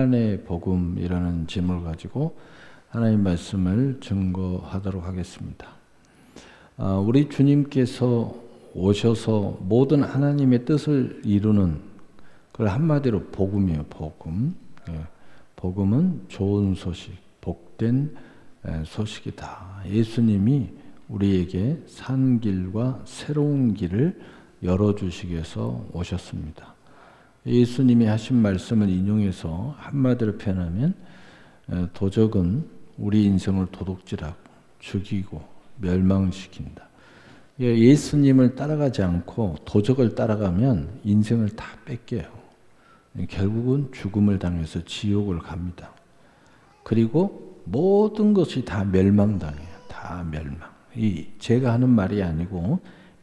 하나님의 복음이라는 제목을 가지고 하나님 말씀을 증거하도록 하겠습니다. 우리 주님께서 오셔서 모든 하나님의 뜻을 이루는 그걸 한마디로 복음이에요. 복음. 복음은 좋은 소식, 복된 소식이다. 예수님이 우리에게 산 길과 새로운 길을 열어주시기 위해서 오셨습니다. 예수님이 하신 말씀을 인용해서 한마디로 표현하면 도적은 우리 인생을 도둑질하고 죽이고 멸망시킨다. 예수님을 따라가지 않고 도적을 따라가면 인생을 다 뺏겨요. 결국은 죽음을 당해서 지옥을 갑니다. 그리고 모든 것이 다 멸망당해요. 다 멸망. 제가 하는 말이 아니고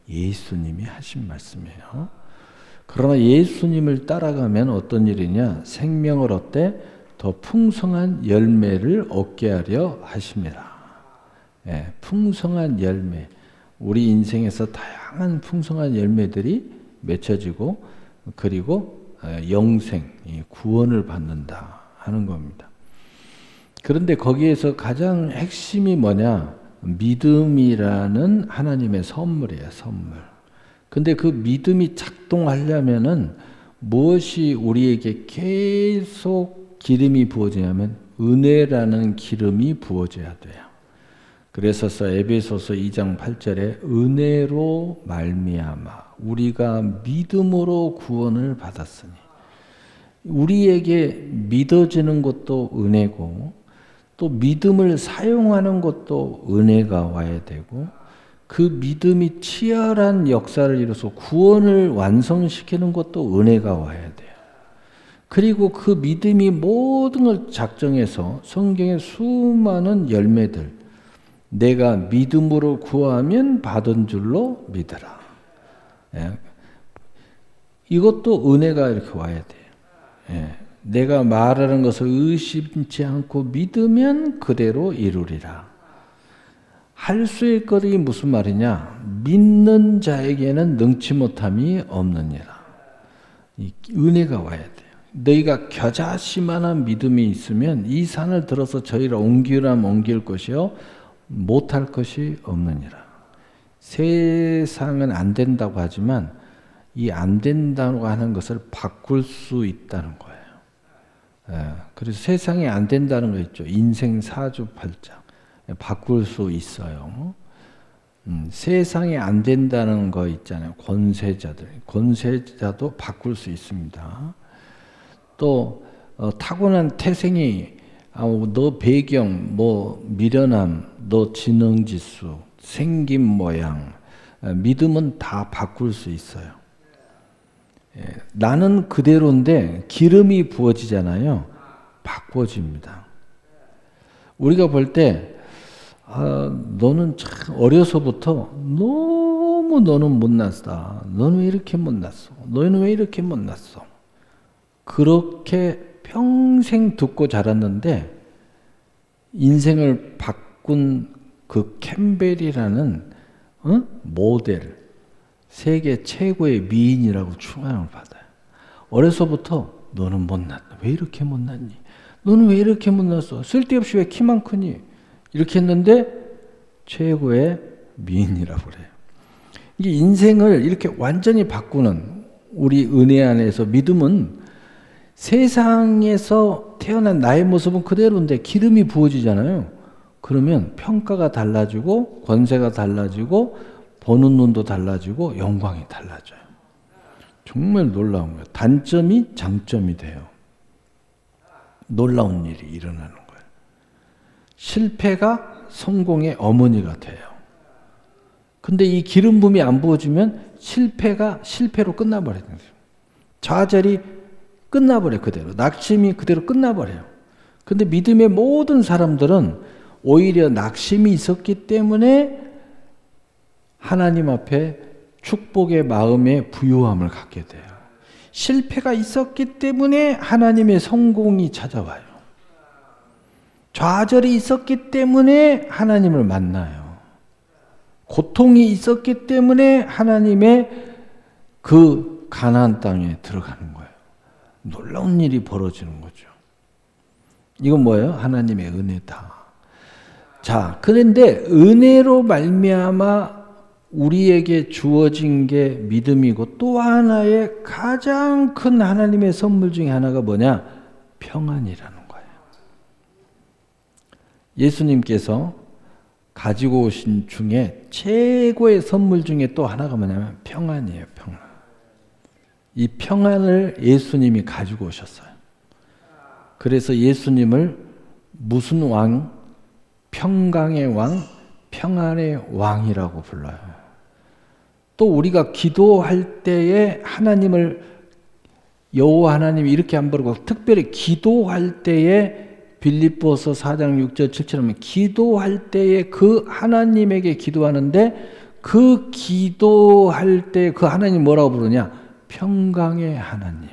예수님이 하신 말씀이에요. 그러나 예수님을 따라가면 어떤 일이냐? 생명을 얻되 더 풍성한 열매를 얻게 하려 하심이라. 풍성한 열매. 우리 인생에서 다양한 풍성한 열매들이 맺혀지고 그리고 영생, 구원을 받는다 하는 겁니다. 그런데 거기에서 가장 핵심이 뭐냐? 믿음이라는 하나님의 선물이에요. 선물. 근데 그 믿음이 작동하려면은 무엇이 우리에게 계속 기름이 부어지냐면 은혜라는 기름이 부어져야 돼요. 그래서 에베소서 2장 8절에 은혜로 말미암아 우리가 믿음으로 구원을 받았으니, 우리에게 믿어지는 것도 은혜고 또 믿음을 사용하는 것도 은혜가 와야 되고, 그 믿음이 치열한 역사를 이뤄서 구원을 완성시키는 것도 은혜가 와야 돼요. 그리고 그 믿음이 모든 걸 작정해서 성경의 수많은 열매들, 내가 믿음으로 구하면 받은 줄로 믿으라. 이것도 은혜가 이렇게 와야 돼요. 내가 말하는 것을 의심치 않고 믿으면 그대로 이루리라. 할 수 있거든이 무슨 말이냐? 믿는 자에게는 능치 못함이 없느니라. 은혜가 와야 돼요. 너희가 겨자씨만한 믿음이 있으면 이 산을 들어서 저희를 옮기라면 옮길 것이요 못할 것이 없느니라. 세상은 안 된다고 하지만 이 안 된다고 하는 것을 바꿀 수 있다는 거예요. 그래서 세상에 안 된다는 거 있죠. 인생 사주팔자. 바꿀 수 있어요. 세상에 안 된다는 거 있잖아요. 권세자도 바꿀 수 있습니다. 또 타고난 태생이 너 배경, 미련함, 너 지능지수, 생김 모양, 믿음은 다 바꿀 수 있어요. 나는 그대로인데 기름이 부어지잖아요. 바꿔집니다. 우리가 볼 때 너는 참 어려서부터 너무 너는 못났다. 너는 왜 이렇게 못났어? 너는 왜 이렇게 못났어? 그렇게 평생 듣고 자랐는데 인생을 바꾼 그 캠벨이라는 모델, 세계 최고의 미인이라고 충함을 받아요. 어려서부터 너는 못났다. 왜 이렇게 못났니? 너는 왜 이렇게 못났어? 쓸데없이 왜 키만 크니? 이렇게 했는데 최고의 미인이라고 그래요. 이게 인생을 이렇게 완전히 바꾸는 우리 은혜 안에서 믿음은 세상에서 태어난 나의 모습은 그대로인데 기름이 부어지잖아요. 그러면 평가가 달라지고 권세가 달라지고 보는 눈도 달라지고 영광이 달라져요. 정말 놀라운 거예요. 단점이 장점이 돼요. 놀라운 일이 일어나는 거예요. 실패가 성공의 어머니가 돼요. 근데 이 기름 부음이 안 부어지면 실패가 실패로 끝나버려요. 좌절이 끝나버려요. 그대로. 낙심이 그대로 끝나버려요. 근데 믿음의 모든 사람들은 오히려 낙심이 있었기 때문에 하나님 앞에 축복의 마음의 부요함을 갖게 돼요. 실패가 있었기 때문에 하나님의 성공이 찾아와요. 좌절이 있었기 때문에 하나님을 만나요. 고통이 있었기 때문에 하나님의 그 가나안 땅에 들어가는 거예요. 놀라운 일이 벌어지는 거죠. 이건 뭐예요? 하나님의 은혜다. 자, 그런데 은혜로 말미암아 우리에게 주어진 게 믿음이고, 또 하나의 가장 큰 하나님의 선물 중에 하나가 뭐냐? 평안이라는 거예요. 예수님께서 가지고 오신 중에 최고의 선물 중에 또 하나가 뭐냐면 평안이에요. 평안. 이 평안을 예수님이 가지고 오셨어요. 그래서 예수님을 무슨 왕? 평강의 왕, 평안의 왕이라고 불러요. 또 우리가 기도할 때에 하나님을, 여호와 하나님이 이렇게 안 부르고, 특별히 기도할 때에 빌립보서 4장 6절 7절 하면 기도할 때에 그 하나님에게 기도하는데, 그 기도할 때 그 하나님 뭐라고 부르냐? 평강의 하나님.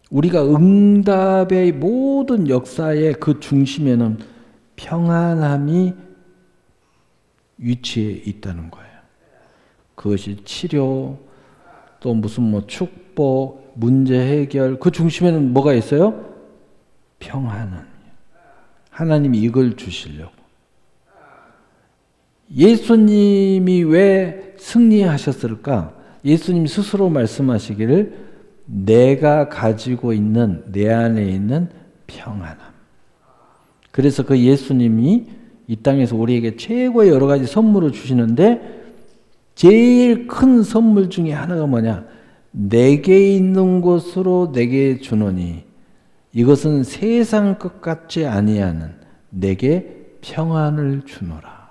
우리가 응답의 모든 역사의 그 중심에는 평안함이 위치해 있다는 거예요. 그것이 치료, 또 무슨 뭐 축복, 문제 해결, 그 중심에는 뭐가 있어요? 평안은. 하나님이 이걸 주시려고. 예수님이 왜 승리하셨을까? 예수님 스스로 말씀하시기를 내가 가지고 있는, 내 안에 있는 평안함. 그래서 그 예수님이 이 땅에서 우리에게 최고의 여러 가지 선물을 주시는데, 제일 큰 선물 중에 하나가 뭐냐? 내게 있는 것으로 내게 주노니 이것은 세상 것 같지 아니하는 내게 평안을 주노라.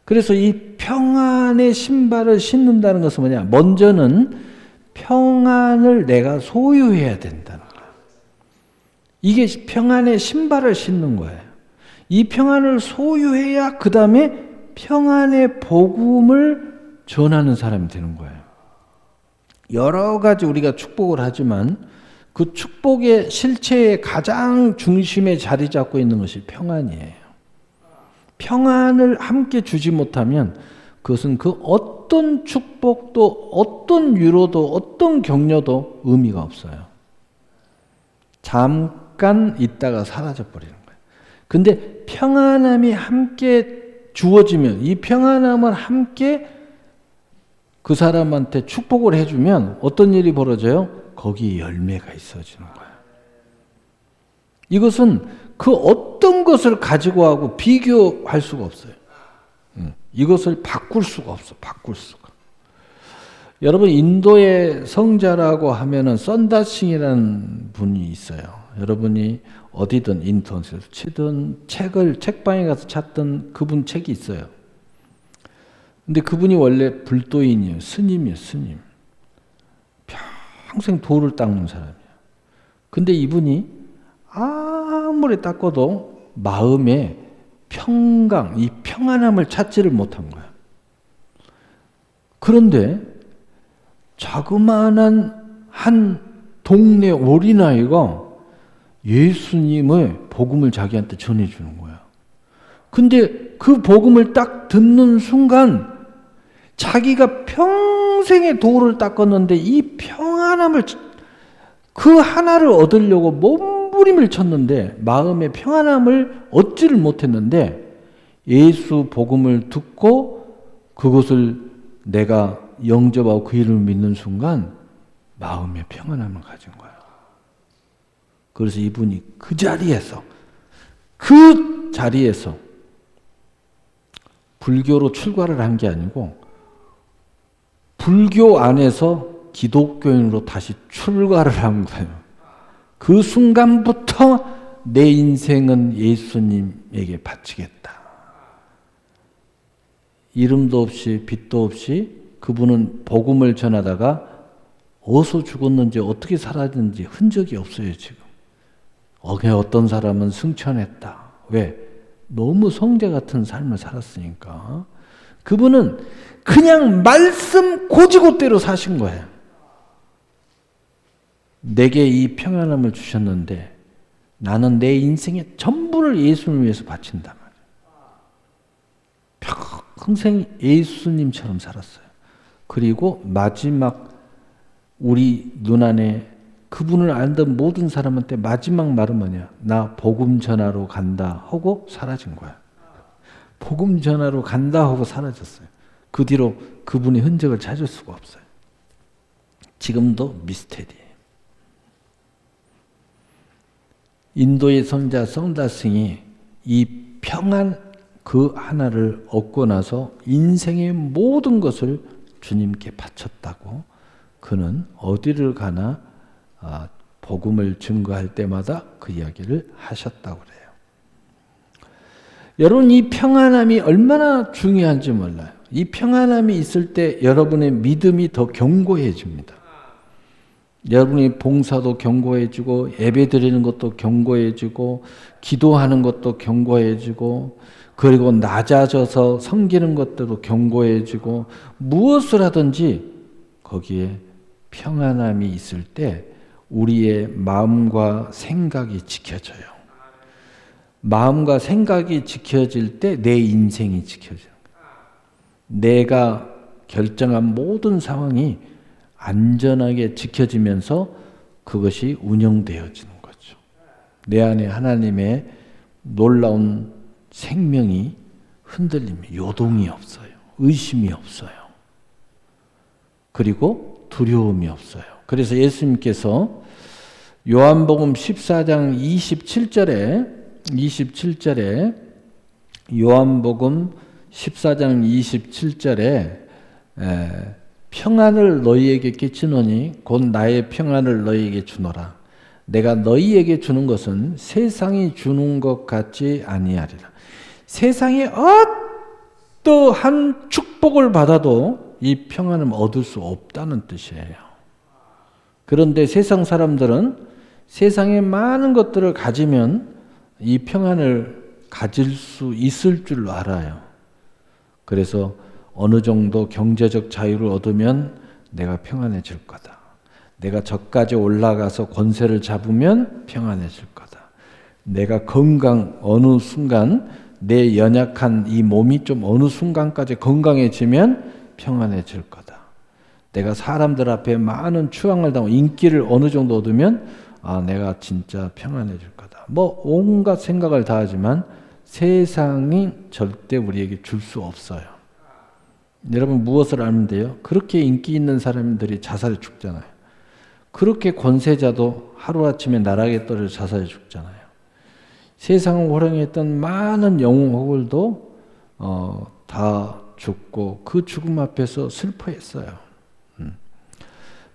그래서 이 평안의 신발을 신는다는 것은 뭐냐? 먼저는 평안을 내가 소유해야 된다는 거예요. 이게 평안의 신발을 신는 거예요. 이 평안을 소유해야 그 다음에 평안의 복음을 전하는 사람이 되는 거예요. 여러 가지 우리가 축복을 하지만 그 축복의 실체의 가장 중심에 자리 잡고 있는 것이 평안이에요. 평안을 함께 주지 못하면 그것은 그 어떤 축복도, 어떤 위로도, 어떤 격려도 의미가 없어요. 잠깐 있다가 사라져버리는 거예요. 근데 평안함이 함께 주어지면, 이 평안함을 함께 그 사람한테 축복을 해주면 어떤 일이 벌어져요? 거기에 열매가 있어지는 거예요. 이것은 그 어떤 것을 가지고 하고 비교할 수가 없어요. 이것을 바꿀 수가 없어. 바꿀 수가. 여러분, 인도의 성자라고 하면은 썬다싱이라는 분이 있어요. 여러분이 어디든 인터넷에서 치든 책방에 가서 찾던 그분 책이 있어요. 근데 그분이 원래 불도인이에요. 스님이에요. 스님. 평생 돌을 닦는 사람이에요. 근데 이분이 아무리 닦아도 마음에 평강, 이 평안함을 찾지를 못한 거야. 그런데 자그마한 한 동네 어린아이가 예수님의 복음을 자기한테 전해주는 거야. 근데 그 복음을 딱 듣는 순간 자기가 평생의 도를 닦았는데 이 평안함을, 그 하나를 얻으려고 몸부림을 쳤는데 마음의 평안함을 얻지를 못했는데, 예수 복음을 듣고 그것을 내가 영접하고 그 이름을 믿는 순간 마음의 평안함을 가진 거야. 그래서 이분이 그 자리에서 불교로 출가를 한 게 아니고 불교 안에서 기독교인으로 다시 출가를 한 거예요. 그 순간부터 내 인생은 예수님에게 바치겠다. 이름도 없이 빛도 없이 그분은 복음을 전하다가 어디서 죽었는지 어떻게 살았는지 흔적이 없어요, 지금. 어떤 사람은 승천했다. 왜? 너무 성자 같은 삶을 살았으니까. 그분은 그냥 말씀 고지고대로 사신 거예요. 내게 이 평안함을 주셨는데 나는 내 인생의 전부를 예수님을 위해서 바친단 말이에요. 평생 예수님처럼 살았어요. 그리고 마지막 우리 눈안에 그분을 알던 모든 사람한테 마지막 말은 뭐냐? 나 복음 전하러 간다 하고 사라진 거야. 복음 전하러 간다 하고 사라졌어요. 그 뒤로 그분의 흔적을 찾을 수가 없어요. 지금도 미스테리예요. 인도의 성자 성다승이 이 평안 그 하나를 얻고 나서 인생의 모든 것을 주님께 바쳤다고, 그는 어디를 가나 복음을 증거할 때마다 그 이야기를 하셨다고 그래요. 여러분, 이 평안함이 얼마나 중요한지 몰라요. 이 평안함이 있을 때 여러분의 믿음이 더 견고해집니다. 여러분이 봉사도 견고해지고, 예배 드리는 것도 견고해지고, 기도하는 것도 견고해지고, 그리고 낮아져서 섬기는 것들도 견고해지고, 무엇을 하든지 거기에 평안함이 있을 때 우리의 마음과 생각이 지켜져요. 마음과 생각이 지켜질 때 내 인생이 지켜져요. 내가 결정한 모든 상황이 안전하게 지켜지면서 그것이 운영되어지는 거죠. 내 안에 하나님의 놀라운 생명이 흔들림이, 요동이 없어요. 의심이 없어요. 그리고 두려움이 없어요. 그래서 예수님께서 요한복음 14장 27절에 요한복음 14장 27절에 평안을 너희에게 끼치노니 곧 나의 평안을 너희에게 주노라. 내가 너희에게 주는 것은 세상이 주는 것 같지 아니하리라. 세상에 어떠한 축복을 받아도 이 평안을 얻을 수 없다는 뜻이에요. 그런데 세상 사람들은 세상에 많은 것들을 가지면 이 평안을 가질 수 있을 줄 알아요. 그래서 어느 정도 경제적 자유를 얻으면 내가 평안해질 거다. 내가 저까지 올라가서 권세를 잡으면 평안해질 거다. 내가 어느 순간 내 연약한 이 몸이 좀 어느 순간까지 건강해지면 평안해질 거다. 내가 사람들 앞에 많은 추앙을 당하고 인기를 어느 정도 얻으면 내가 진짜 평안해질 거다. 온갖 생각을 다 하지만 세상이 절대 우리에게 줄 수 없어요. 여러분, 무엇을 알면 돼요? 그렇게 인기 있는 사람들이 자살해 죽잖아요. 그렇게 권세자도 하루아침에 나락에 떨어져 자살해 죽잖아요. 세상을 호령했던 많은 영웅호들도 다 죽고 그 죽음 앞에서 슬퍼했어요.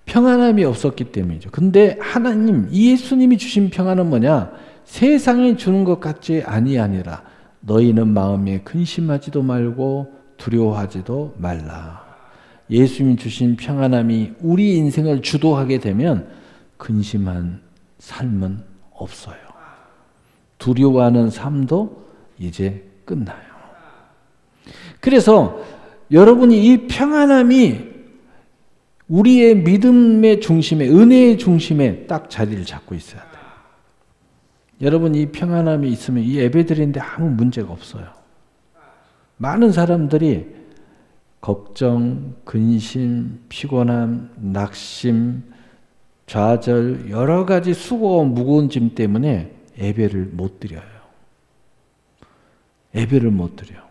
평안함이 없었기 때문이죠. 근데 하나님, 예수님이 주신 평안은 뭐냐? 세상이 주는 것 같지 아니하니라. 너희는 마음에 근심하지도 말고 두려워하지도 말라. 예수님이 주신 평안함이 우리 인생을 주도하게 되면 근심한 삶은 없어요. 두려워하는 삶도 이제 끝나요. 그래서 여러분이 이 평안함이 우리의 믿음의 중심에, 은혜의 중심에 딱 자리를 잡고 있어야 돼요. 여러분, 이 평안함이 있으면 이 예배드리는데 아무 문제가 없어요. 많은 사람들이 걱정, 근심, 피곤함, 낙심, 좌절, 여러 가지 수고와 무거운 짐 때문에 예배를 못 드려요. 예배를 못 드려요.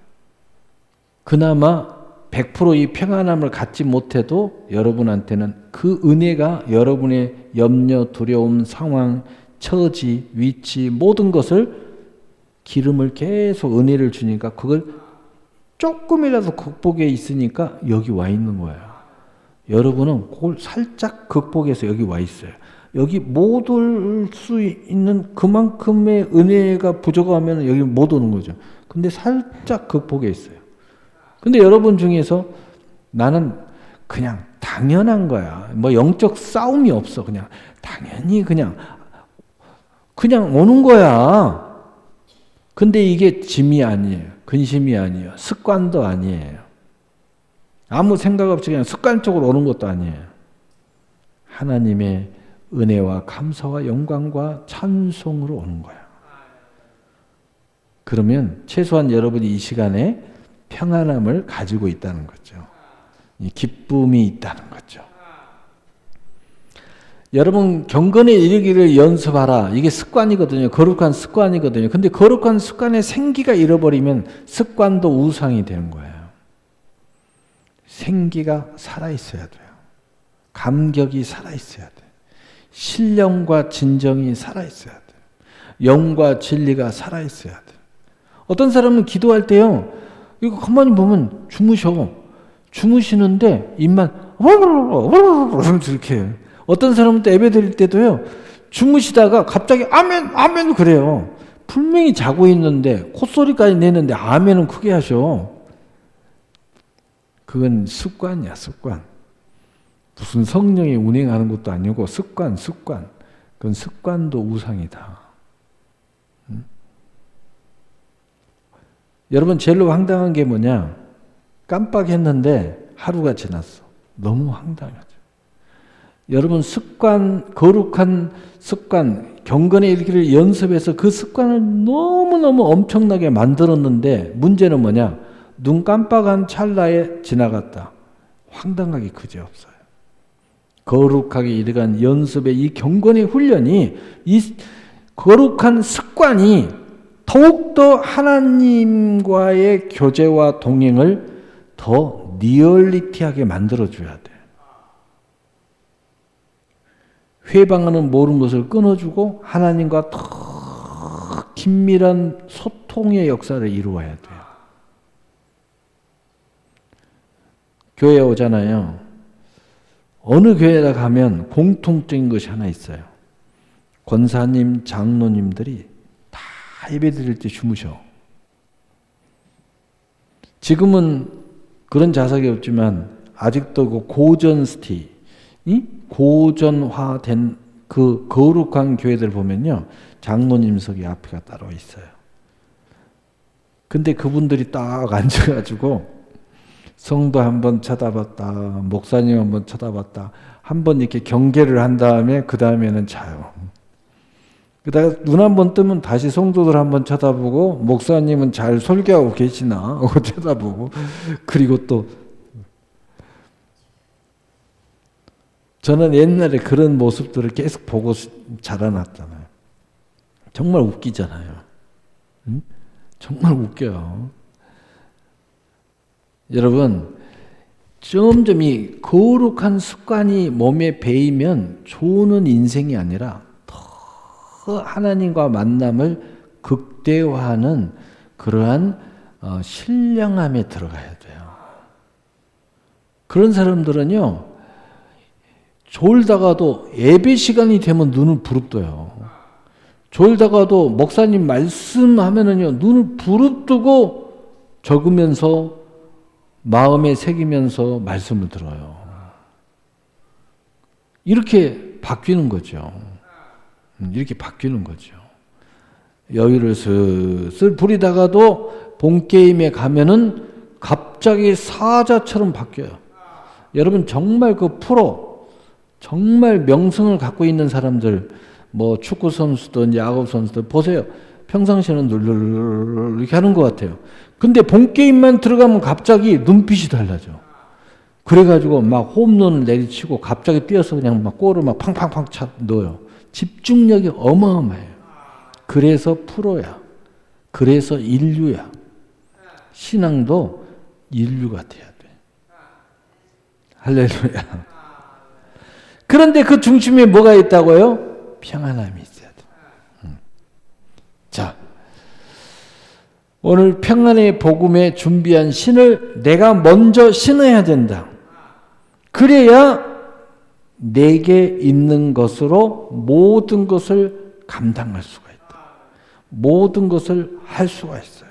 그나마 100% 이 평안함을 갖지 못해도 여러분한테는 그 은혜가 여러분의 염려, 두려움, 상황, 처지, 위치, 모든 것을 기름을 계속 은혜를 주니까 그걸 조금이라도 극복해 있으니까 여기 와 있는 거예요. 여러분은 그걸 살짝 극복해서 여기 와 있어요. 여기 못 올 수 있는 그만큼의 은혜가 부족하면 여기 못 오는 거죠. 근데 살짝 극복해 있어요. 근데 여러분 중에서 나는 그냥 당연한 거야. 영적 싸움이 없어. 그냥 당연히 그냥 오는 거야. 근데 이게 짐이 아니에요. 근심이 아니에요. 습관도 아니에요. 아무 생각 없이 그냥 습관적으로 오는 것도 아니에요. 하나님의 은혜와 감사와 영광과 찬송으로 오는 거야. 그러면 최소한 여러분이 이 시간에 평안함을 가지고 있다는 거죠. 기쁨이 있다는 거죠. 여러분 경건에 이르기를 연습하라. 이게 습관이거든요. 거룩한 습관이거든요. 근데 거룩한 습관의 생기가 잃어버리면 습관도 우상이 되는 거예요. 생기가 살아있어야 돼요. 감격이 살아있어야 돼요. 신령과 진정이 살아있어야 돼요. 영과 진리가 살아있어야 돼요. 어떤 사람은 기도할 때요, 이거 가만히 보면 주무시는데 입만 이렇게 해요. 어떤 사람은 또 예배 드릴 때도요, 주무시다가 갑자기 아멘, 아멘 그래요. 분명히 자고 있는데 콧소리까지 내는데 아멘은 크게 하셔. 그건 습관이야, 습관. 무슨 성령이 운행하는 것도 아니고 습관. 그건 습관도 우상이다. 여러분 제일 황당한 게 뭐냐? 깜빡했는데 하루가 지났어. 너무 황당하죠. 여러분 습관, 거룩한 습관, 경건의 일기를 연습해서 그 습관을 너무너무 엄청나게 만들었는데 문제는 뭐냐? 눈 깜빡한 찰나에 지나갔다. 황당하게 그지없어요. 거룩하게 일어간 연습의 이 경건의 훈련이, 이 거룩한 습관이 더욱더 하나님과의 교제와 동행을 더 리얼리티하게 만들어줘야 돼. 회방하는 모든 것을 끊어주고 하나님과 더 긴밀한 소통의 역사를 이루어야 돼요. 교회에 오잖아요. 어느 교회에 가면 공통적인 것이 하나 있어요. 권사님, 장로님들이 다 예배 드릴 때 주무셔. 지금은 그런 자석이 없지만 아직도 그 고전 스티, 고전화된 그 거룩한 교회들 보면요, 장로님석이 앞에가 따로 있어요. 근데 그분들이 딱 앉아가지고 성도 한번 쳐다봤다, 목사님 한번 쳐다봤다, 한번 이렇게 경계를 한 다음에 그 다음에는 자요. 그다가 눈 한번 뜨면 다시 성도들 한번 쳐다보고, 목사님은 잘 설교하고 계시나 하고 쳐다보고, 그리고 또 저는 옛날에 그런 모습들을 계속 보고 자라났잖아요. 정말 웃기잖아요. 응? 정말 웃겨요. 여러분, 점점 이 거룩한 습관이 몸에 배이면 좋은 인생이 아니라 더 하나님과 만남을 극대화하는 그러한 신령함에 들어가야 돼요. 그런 사람들은요, 졸다가도 예배 시간이 되면 눈을 부릅떠요. 졸다가도 목사님 말씀하면은요, 눈을 부릅뜨고 적으면서 마음에 새기면서 말씀을 들어요. 이렇게 바뀌는 거죠. 이렇게 바뀌는 거죠. 여유를 슬슬 부리다가도 본게임에 가면은 갑자기 사자처럼 바뀌어요. 여러분 정말 그 프로, 정말 명성을 갖고 있는 사람들, 뭐 축구 선수든 야구 선수든 보세요. 평상시에는 룰룰룰 이렇게 하는 것 같아요. 근데 본게임만 들어가면 갑자기 눈빛이 달라져. 그래가지고 막 홈런을 내리치고 갑자기 뛰어서 그냥 막 골을 막 팡팡팡 넣어요. 집중력이 어마어마해요. 그래서 프로야. 그래서 인류야. 신앙도 인류가 돼야 돼. 할렐루야. 그런데 그 중심에 뭐가 있다고요? 평안함이 있어야 돼. 자, 오늘 평안의 복음에 준비한 신을 내가 먼저 신어야 된다. 그래야 내게 있는 것으로 모든 것을 감당할 수가 있다. 모든 것을 할 수가 있어요.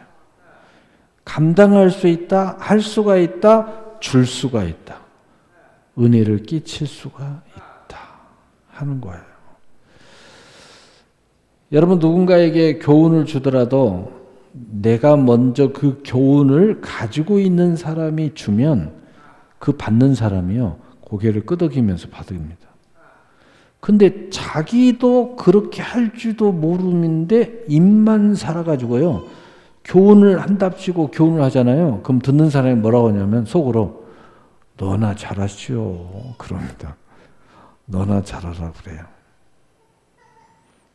감당할 수 있다, 할 수가 있다, 줄 수가 있다. 은혜를 끼칠 수가 있다 하는 거예요. 여러분 누군가에게 교훈을 주더라도 내가 먼저 그 교훈을 가지고 있는 사람이 주면 그 받는 사람이요, 고개를 끄덕이면서 받습니다. 근데 자기도 그렇게 할 줄도 모르는데 입만 살아가지고요, 교훈을 한답시고 교훈을 하잖아요. 그럼 듣는 사람이 뭐라고 하냐면 속으로 너나 잘하시오 그럽니다. 너나 잘하라 그래요.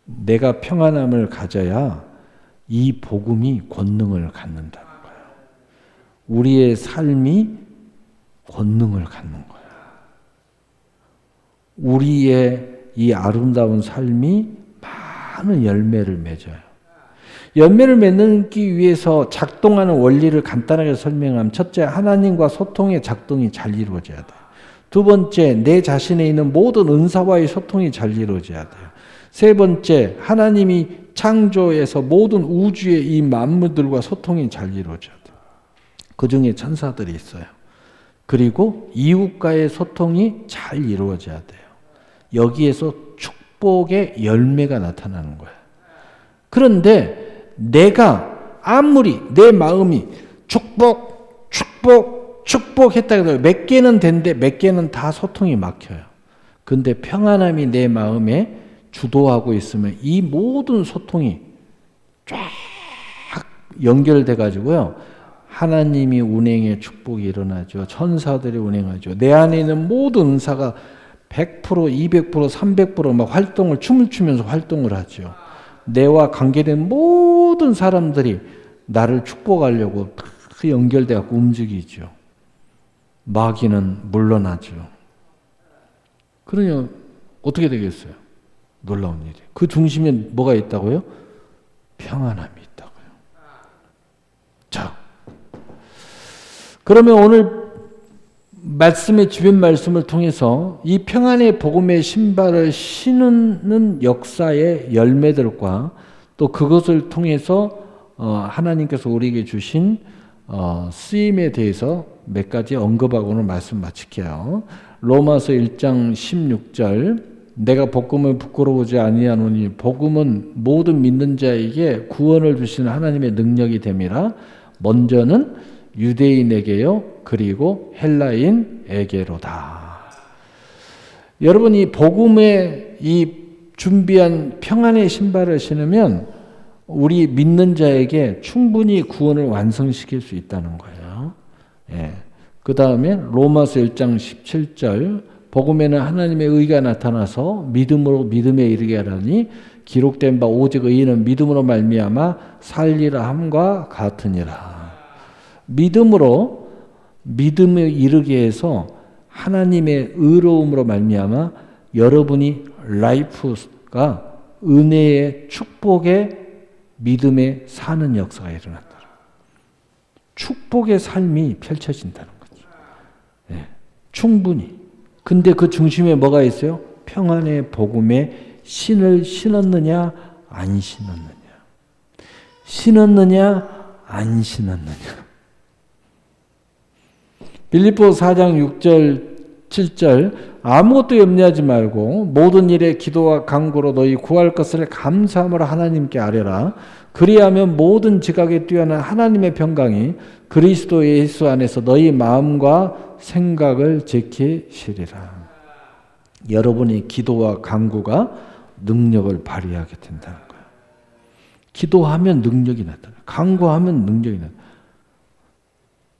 내가 평안함을 가져야 이 복음이 권능을 갖는다는 거예요. 우리의 삶이 권능을 갖는 거예요. 우리의 이 아름다운 삶이 많은 열매를 맺어요. 열매를 맺기 위해서 작동하는 원리를 간단하게 설명하면, 첫째, 하나님과 소통의 작동이 잘 이루어져야 돼요. 두 번째, 내 자신에 있는 모든 은사와의 소통이 잘 이루어져야 돼요. 세 번째, 하나님이 창조해서 모든 우주의 이 만물들과 소통이 잘 이루어져야 돼요. 그 중에 천사들이 있어요. 그리고 이웃과의 소통이 잘 이루어져야 돼요. 여기에서 축복의 열매가 나타나는 거예요. 그런데 내가 아무리 내 마음이 축복했다 해도 몇 개는 된데 몇 개는 다 소통이 막혀요. 근데 평안함이 내 마음에 주도하고 있으면 이 모든 소통이 쫙 연결돼 가지고요. 하나님이 운행의 축복이 일어나죠. 천사들이 운행하죠. 내 안에 있는 모든 은사가 100%, 200%, 300% 막 활동을, 춤을 추면서 활동을 하죠. 내와 관계된 모든 사람들이 나를 축복하려고 연결돼 갖고 움직이죠. 마귀는 물러나죠. 그러니 어떻게 되겠어요? 놀라운 일이에요. 그 중심에 뭐가 있다고요? 평안함이 있다고요. 자, 그러면 오늘 말씀의 주변 말씀을 통해서 이 평안의 복음의 신발을 신는 역사의 열매들과 또 그것을 통해서 하나님께서 우리에게 주신 쓰임에 대해서 몇 가지 언급하고 오늘 말씀 마칠게요. 로마서 1장 16절, 내가 복음을 부끄러워하지 아니하노니 복음은 모든 믿는 자에게 구원을 주시는 하나님의 능력이 됨이라. 먼저는 유대인에게요, 그리고 헬라인에게로다. 여러분, 이 복음에 이 준비한 평안의 신발을 신으면 우리 믿는 자에게 충분히 구원을 완성시킬 수 있다는 거예요. 예. 그 다음에 로마서 1장 17절, 복음에는 하나님의 의가 나타나서 믿음으로 믿음에 이르게 하라니 기록된 바 오직 의인은 믿음으로 말미암아 살리라 함과 같으니라. 믿음으로 믿음에 이르게 해서 하나님의 의로움으로 말미암아 여러분이 라이프가 은혜의 축복의 믿음에 사는 역사가 일어난다. 축복의 삶이 펼쳐진다는 거죠. 네, 충분히. 근데 그 중심에 뭐가 있어요? 평안의 복음에 신을 신었느냐 안 신었느냐. 신었느냐 안 신었느냐. 빌립보서 4장 6절 7절, 아무것도 염려하지 말고 모든 일에 기도와 간구로 너희 구할 것을 감사함으로 하나님께 아뢰라. 그리하면 모든 지각에 뛰어난 하나님의 평강이 그리스도 예수 안에서 너희 마음과 생각을 지키시리라. 여러분이 기도와 간구가 능력을 발휘하게 된다는 거예요. 기도하면 능력이 나타나요. 간구하면 능력이 나타나요.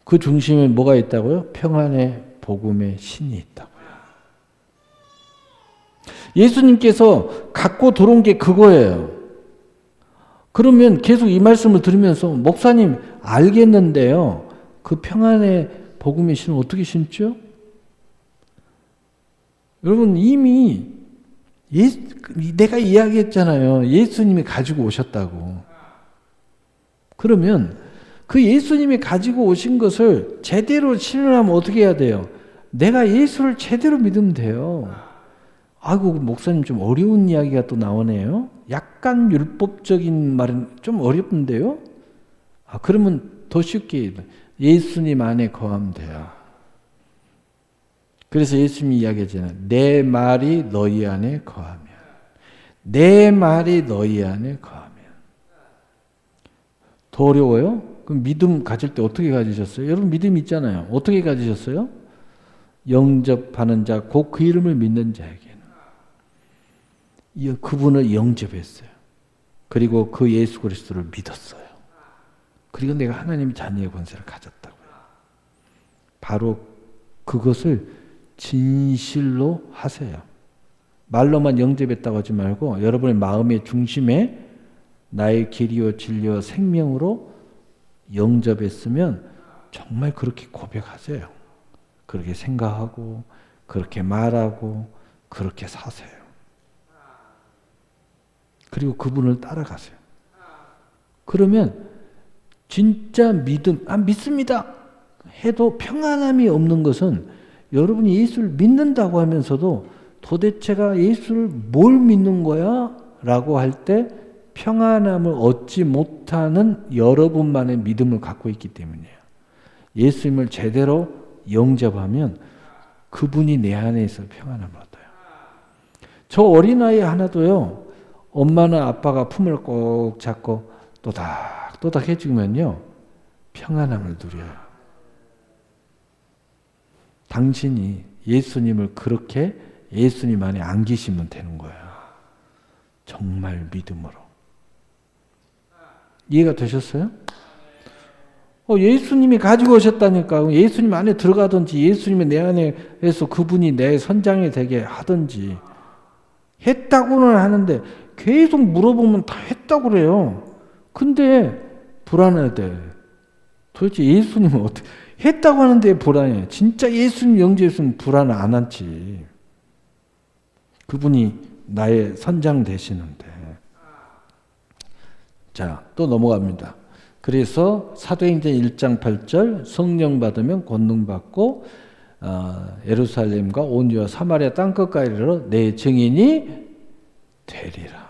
그 중심에 뭐가 있다고요? 평안의 복음의 신이 있다고요. 예수님께서 갖고 들어온 게 그거예요. 그러면 계속 이 말씀을 들으면서 목사님 알겠는데요. 그 평안의 복음의 신을 어떻게 신죠? 여러분 이미 내가 이야기했잖아요. 예수님이 가지고 오셨다고. 그러면 그 예수님이 가지고 오신 것을 제대로 신으려면 어떻게 해야 돼요? 내가 예수를 제대로 믿으면 돼요. 아이고, 목사님 좀 어려운 이야기가 또 나오네요. 약간 율법적인 말은 좀 어렵던데요? 그러면 더 쉽게 예수님 안에 거하면 돼요. 그래서 예수님이 이야기하잖아요. 내 말이 너희 안에 거하면. 내 말이 너희 안에 거하면. 더 어려워요? 그럼 믿음 가질 때 어떻게 가지셨어요? 여러분 믿음 있잖아요. 어떻게 가지셨어요? 영접하는 자, 곧 그 이름을 믿는 자에게는. 그분을 영접했어요. 그리고 그 예수 그리스도를 믿었어요. 그리고 내가 하나님의 자녀의 권세를 가졌다고요. 바로 그것을 진실로 하세요. 말로만 영접했다고 하지 말고 여러분의 마음의 중심에 나의 길이요 진리요 생명으로 영접했으면 정말 그렇게 고백하세요. 그렇게 생각하고 그렇게 말하고 그렇게 사세요. 그리고 그분을 따라가세요. 그러면 진짜 믿습니다 해도 평안함이 없는 것은 여러분이 예수를 믿는다고 하면서도 도대체가 예수를 뭘 믿는 거야? 라고 할 때 평안함을 얻지 못하는 여러분만의 믿음을 갖고 있기 때문이에요. 예수님을 제대로 영접하면 그분이 내 안에 있어 평안함을 얻어요. 저 어린아이 하나도요, 엄마나 아빠가 품을 꼭 잡고 또닥또닥 해주면요, 평안함을 누려요. 당신이 예수님을 그렇게 예수님 안에 안기시면 되는 거예요. 정말 믿음으로. 이해가 되셨어요? 예수님이 가지고 오셨다니까. 예수님 안에 들어가든지 예수님이 내 안에서 그분이 내 선장이 되게 하든지. 했다고는 하는데 계속 물어보면 다 했다고 그래요. 근데 불안하대. 도대체 예수님은 어떻게 했다고 하는데 불안해. 진짜 예수님 영접했으면 불안 안 하지. 그분이 나의 선장 되시는데. 자, 또 넘어갑니다. 그래서 사도행전 1장 8절 성령 받으면 권능 받고 예루살렘과 온유와 사마리아 땅끝까지 이르러 내 증인이 되리라.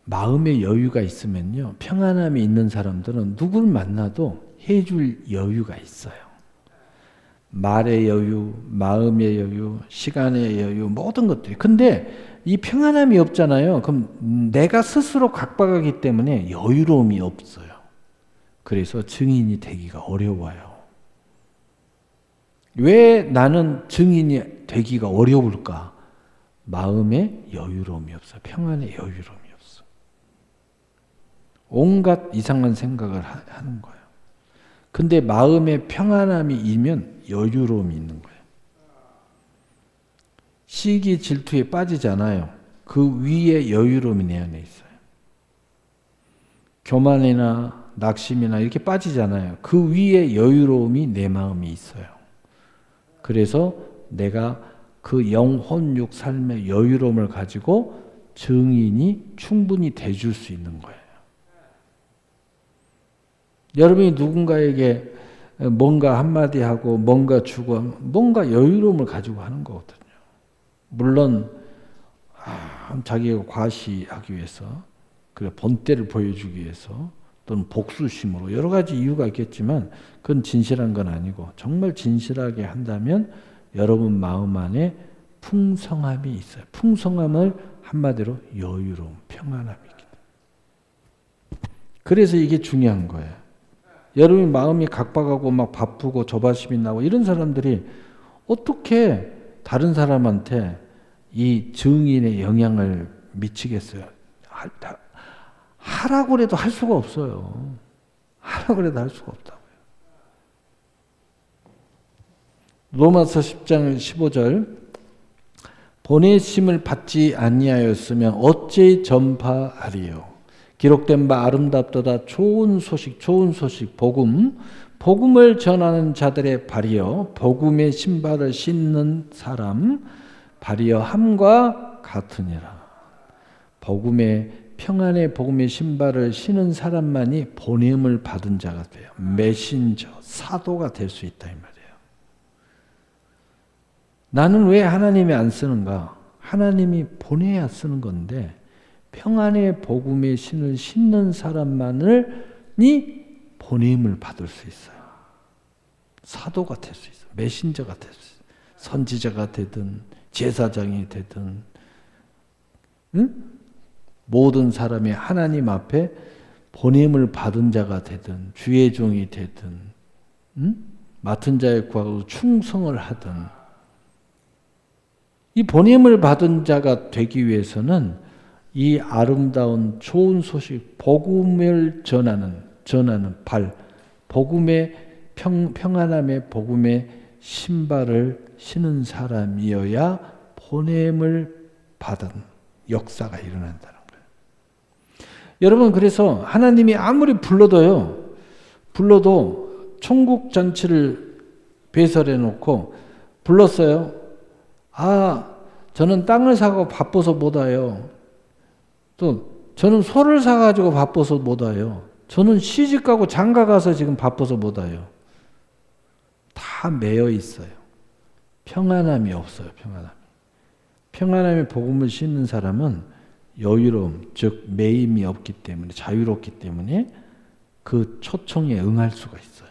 마음의 여유가 있으면요, 평안함이 있는 사람들은 누구를 만나도 해줄 여유가 있어요. 말의 여유, 마음의 여유, 시간의 여유, 모든 것들이. 근데 이 평안함이 없잖아요. 그럼 내가 스스로 각박하기 때문에 여유로움이 없어요. 그래서 증인이 되기가 어려워요. 왜 나는 증인이 되기가 어려울까? 마음에 여유로움이 없어요. 평안의 여유로움이 없어. 온갖 이상한 생각을 하는 거예요. 근데 마음에 평안함이 있으면 여유로움이 있는 거예요. 시기 질투에 빠지잖아요. 그 위에 여유로움이 내 안에 있어요. 교만이나 낙심이나 이렇게 빠지잖아요. 그 위에 여유로움이 내 마음에 있어요. 그래서 내가 그 영혼육 삶의 여유로움을 가지고 증인이 충분히 돼줄 수 있는 거예요. 여러분이 누군가에게 뭔가 한마디 하고 뭔가 주고 뭔가 여유로움을 가지고 하는 거거든요. 물론 자기가 과시하기 위해서, 그래 본때를 보여주기 위해서, 또는 복수심으로 여러 가지 이유가 있겠지만 그건 진실한 건 아니고, 정말 진실하게 한다면 여러분 마음 안에 풍성함이 있어요. 풍성함을 한마디로 여유로움, 평안함이기 때문에. 그래서 이게 중요한 거예요. 여러분이 마음이 각박하고 막 바쁘고 조바심이 나고 이런 사람들이 어떻게 다른 사람한테 이 증인의 영향을 미치겠어요? 하라고 해도 할 수가 없어요. 하라고 해도 할 수가 없다고요. 로마서 10장 15절 보내심을 받지 아니하였으면 어찌 전파하리요? 기록된 바 아름답도다 좋은 소식 복음을 전하는 자들의 발이여 복음의 신발을 신는 사람 발이여 함과 같으니라. 평안의 복음의 신발을 신은 사람만이 보냄을 받은 자가 돼요. 메신저, 사도가 될 수 있다 이 말이에요. 나는 왜 하나님이 안 쓰는가? 하나님이 보내야 쓰는 건데 평안의 복음의 신을 신는 사람만이 보냄을 받을 수 있어요. 사도가 될 수 있어요. 메신저가 될 수 있어요. 선지자가 되든 제사장이 되든, 모든 사람이 하나님 앞에 보냄을 받은 자가 되든 주의 종이 되든 맡은 자에 구하고 충성을 하든, 이 보냄을 받은 자가 되기 위해서는 이 아름다운 좋은 소식, 복음을 전하는 발, 복음의 평안함의 복음의 신발을 신은 사람이어야 보냄을 받은 역사가 일어난다는 거예요. 여러분, 그래서 하나님이 아무리 불러도 천국 잔치를 배설해 놓고 불렀어요. 저는 땅을 사고 바빠서 못 와요. 또 저는 소를 사가지고 바빠서 못 와요. 저는 시집가고 장가가서 지금 바빠서 못 와요. 다 매여 있어요. 평안함이 없어요. 평안함의 복음을 싣는 사람은 여유로움, 즉 매임이 없기 때문에, 자유롭기 때문에 그 초청에 응할 수가 있어요.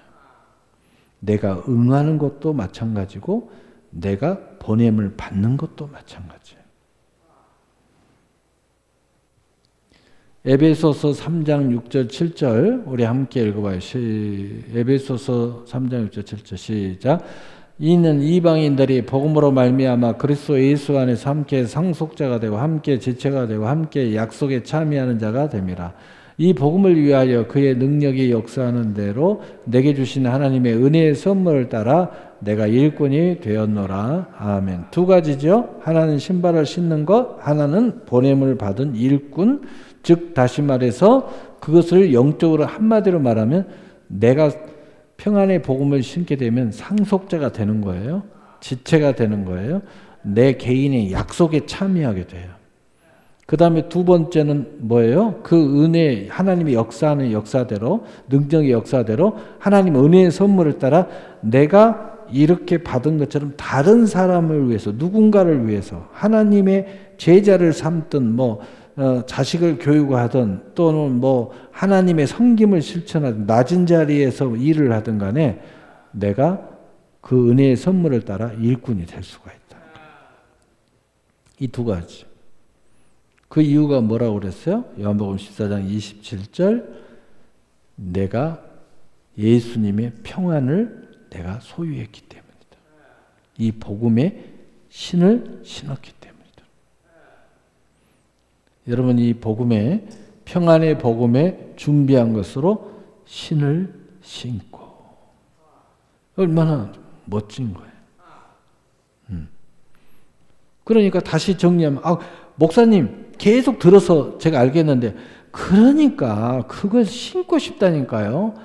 내가 응하는 것도 마찬가지고 내가 보냄을 받는 것도 마찬가지예요. 에베소서 3장 6절 7절 우리 함께 읽어봐요. 에베소서 3장 6절 7절 시작. 이는 이방인들이 복음으로 말미암아 그리스도 예수 안에서 함께 상속자가 되고 함께 지체가 되고 함께 약속에 참여하는 자가 됨이라. 이 복음을 위하여 그의 능력이 역사하는 대로 내게 주신 하나님의 은혜의 선물을 따라 내가 일꾼이 되었노라. 아멘. 두 가지죠. 하나는 신발을 신는 것, 하나는 보냄을 받은 일꾼. 즉 다시 말해서 그것을 영적으로 한마디로 말하면 내가 평안의 복음을 신게 되면 상속자가 되는 거예요. 지체가 되는 거예요. 내 개인의 약속에 참여하게 돼요. 그 다음에 두 번째는 뭐예요? 그 은혜, 하나님이 역사하는 역사대로, 능력의 역사대로 하나님 은혜의 선물을 따라 내가 이렇게 받은 것처럼 다른 사람을 위해서, 누군가를 위해서 하나님의 제자를 삼든 자식을 교육하든 또는 하나님의 섬김을 실천하든 낮은 자리에서 일을 하든 간에 내가 그 은혜의 선물을 따라 일꾼이 될 수가 있다. 이 두 가지. 그 이유가 뭐라고 그랬어요? 요한복음 14장 27절 내가 예수님의 평안을 내가 소유했기 때문이다. 이 복음의 신을 신었기 때문이다. 여러분, 이 복음에, 평안의 복음에 준비한 것으로 신을 신고. 얼마나 멋진 거예요. 그러니까 다시 정리하면, 목사님 계속 들어서 제가 알겠는데, 그러니까 그걸 신고 싶다니까요.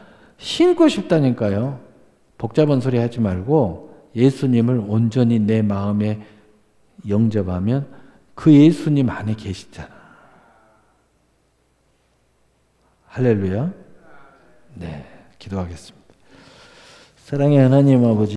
복잡한 소리 하지 말고 예수님을 온전히 내 마음에 영접하면 그 예수님 안에 계시잖아. 할렐루야. 네, 기도하겠습니다. 사랑의 하나님 아버지,